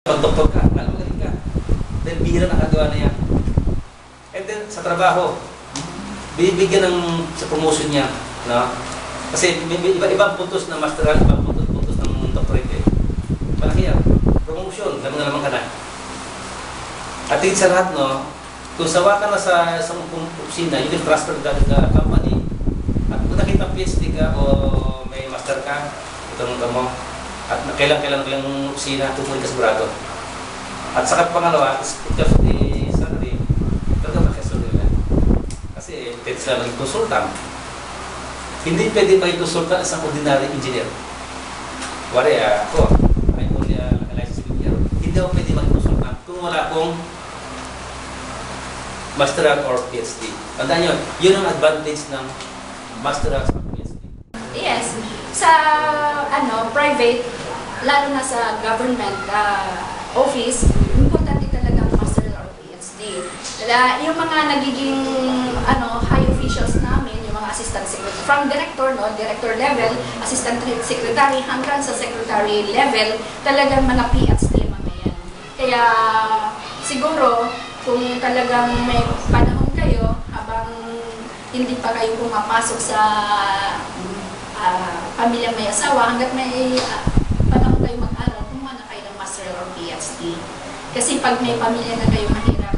Pag doktor ka, magaling ka. Then bihira nakagawa na yan. And then sa trabaho, bibigyan sa promotion niya, no? Kasi ibang puntos ng masteral, ibang puntos ng doctorate eh. Malaki yan. Promotion, naman ka na. At higit sa lahat, no? Kung sawa ka na sa isang opisina, you can transfer the company. At kung nakita PhD ka o may master ka, itong mo, at kailang opisina, tumuloy ka sigurado. At saka pangalawa, because of the salary, talaga makasunod nila. Kasi pwede sila maging consultant. Hindi pwede maging consultant isang ordinary engineer. Wari, ako, I'm only a licensed engineer. Hindi ako pwede maging consultant kung wala akong masteral or PhD. Tandaan nyo, yun ang advantage ng masteral or PhD. Yes. Sa private, lalo na sa government office, importante talaga ang masteral or PhD. Yung mga nagiging high officials namin, yung mga assistant secretary, from director, director level, assistant secretary, hanggang sa secretary level, talagang mga PhD mga yan. Kaya siguro, kung talagang may panahon kayo, habang hindi pa kayo pumapasok sa pamilyang may asawa, hanggat may panahon kayo mag-aral, kumuha na kayo ng master or PhD. Kasi pag may pamilya na kayo mahirap,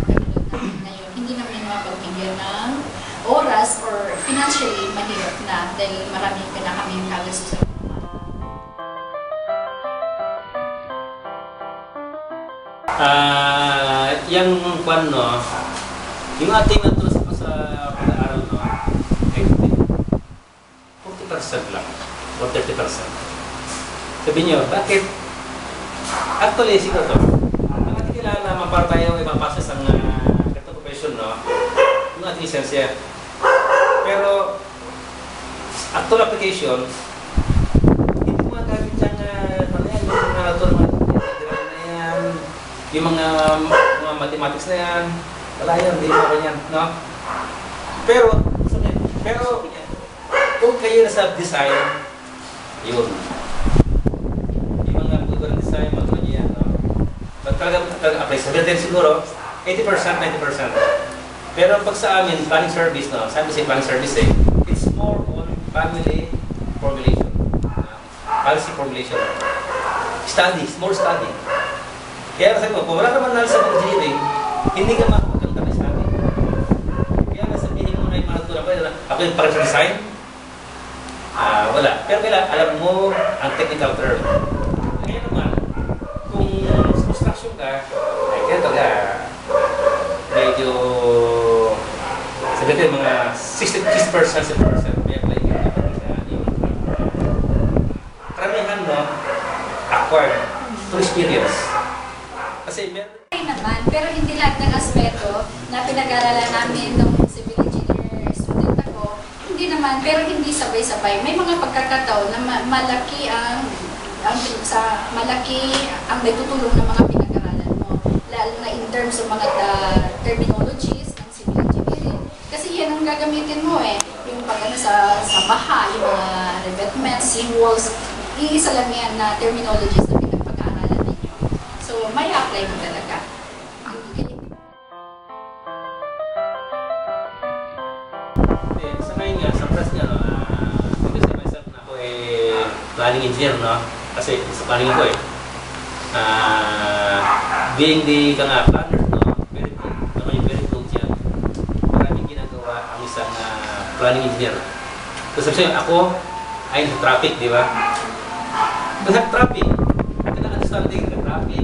ngayon, hindi namin mapagbigyan ng oras or financially mahirap na dahil maraming na kami yung kagasusan. Yung kwan, no, yung ating natulas sa pag-aaral, no, 40% lang, or 30%. Sabi nyo, bakit? Actually, siguro to, ang ating kilala, para tayo ipapasa sa ganitong profession, no, yung ating lisensya. Pero, actual application, hindi mo magagamit yung mga mathematics na yan, wala yan, hindi mo kanyan, no? Pero kung kayo nasa design, yun. Yung mga kultura ng design, mga yan, no? But talaga apply sa din siguro, 80%, 90%. Pero pag sa amin, planning service, no? Sabi sa planning service it's more on family formulation. Policy formulation. Studies, more study. Kaya sabi ko, kung wala ka man knowledge sa engineering, hindi ka makakaganda sa atin. Kaya nasabihin mo na yung mga tulad ko, ako yung para sa design, wala. Pero kailangan alam mo ang technical term. Kaya naman, kung sa construction ka, ay kaya talaga, medyo, sabihin mga 60% may apply ka. Karamihan mo, acquired through experience. Kasi ay naman, pero hindi lahat ng aspeto na pinag-aralan namin nung civil engineer student ako, hindi naman, pero hindi sabay-sabay. May mga pagkakataon na malaki ang may tutulong ng mga pinag-aralan mo, lalo na in terms of mga terminologies ng civil engineering. Kasi yan ang gagamitin mo yung pag sa baha, yung mga revetments, seawalls, iisa lang yan na terminologies na pinag-pag-aralan ninyo. So, may apply mo talaga. Sa ngayon nga, sa press niya, kasi sa myself na ako planning engineer, no? Kasi sa planning ko being the planner, no? Very good. Naman yung very good yan. Maraming ginagawa ang isang planning engineer. So sabi siya, ako ay nasa traffic, di ba? Nasa traffic, understanding the traffic,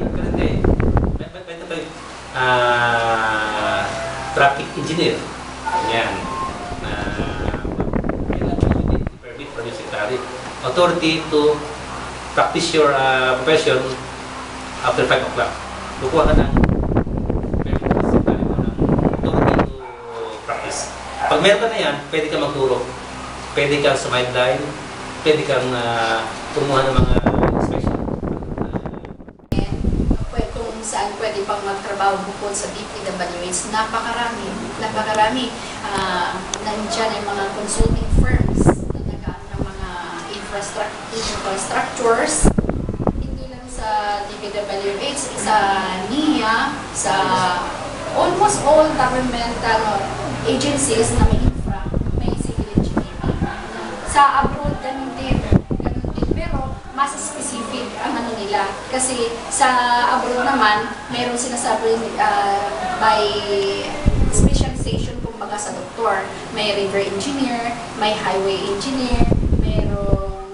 traffic engineer. Yan. Permit from your secretary. Authority to practice your profession after 5 o'clock. Kukuha ka ng permit from your secretary mo ng authority to practice. Pag meron ka na yan, pwede ka magturo. Pwede kang sumideline, pwede kang kumuha ng mga inspection. Kung saan pwede pang magtrabaho bukod sa DPWH, napakarami. Nandiyan ay mga consulting firms na nag-ano ng mga infrastructures, hindi lang sa DPWH, sa NIA, sa almost all governmental agencies na may infra, may civil engineering. Sa abroad, ganun din. Pero mas specific ang ano nila. Kasi sa abroad naman, meron sinasabi by specialization kumbaga sa doktor. May river engineer, may highway engineer, merong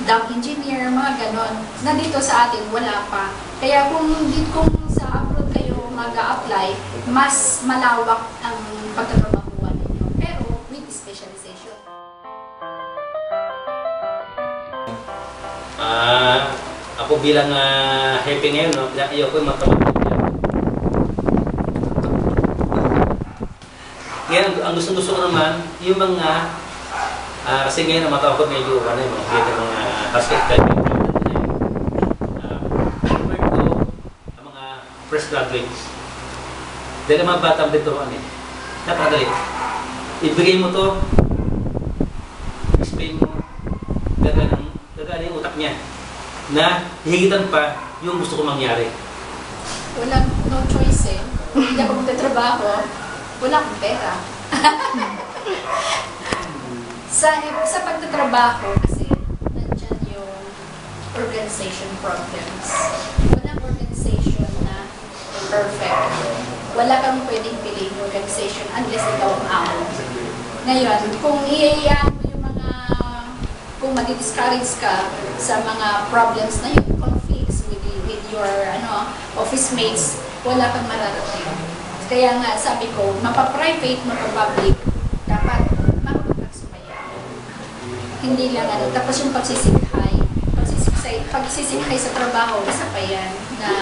dam engineer, mga ganon. Na dito sa atin, wala pa. Kaya kung sa abroad kayo mag-a-apply, mas malawak ang pagtatrabahuan ninyo. Pero with specialization. Ako bilang happy ngayon, no? Ayoko yung matawag yan. Ngayon, ang gusto ko naman, yung mga kasi ngayon ang matawag ko medyo yung mga hospital ang mga fresh graduates. Dahil ang mga bata dito napakadali. Ibigay mo to, explain mo, gagana yung utak niya na hihigitan pa yung gusto ko mangyari. No choice eh. Hindi ako magtatrabaho, wala akong pera. Sa pagtatrabaho kasi nandyan yung organization problems. Walang organization na perfect. Wala kang pwedeng piliin yung organization unless ikaw ang amo. Ngayon, kung iayaan mo yung kung madi-discourage ka sa mga problems na yung conflicts with your office mates, wala kang mararating. Kaya nga sabi ko, mapa-private, mapa-public, dapat hindi lang tapos yung pagsisikhay sa trabaho, isa pa yan na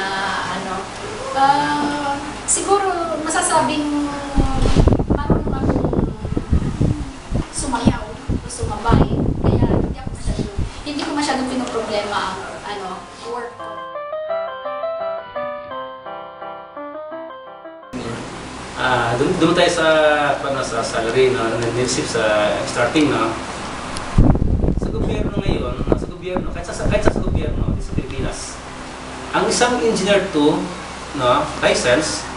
siguro masasabing marunong akong sumayaw o sumabay, kaya hindi ko masyadong pinoproblema ang work ko. Doon tayo sa salary na nag-receive sa starting sa gobyerno, kahit sa gobyerno sa Pilipinas, ang isang engineer license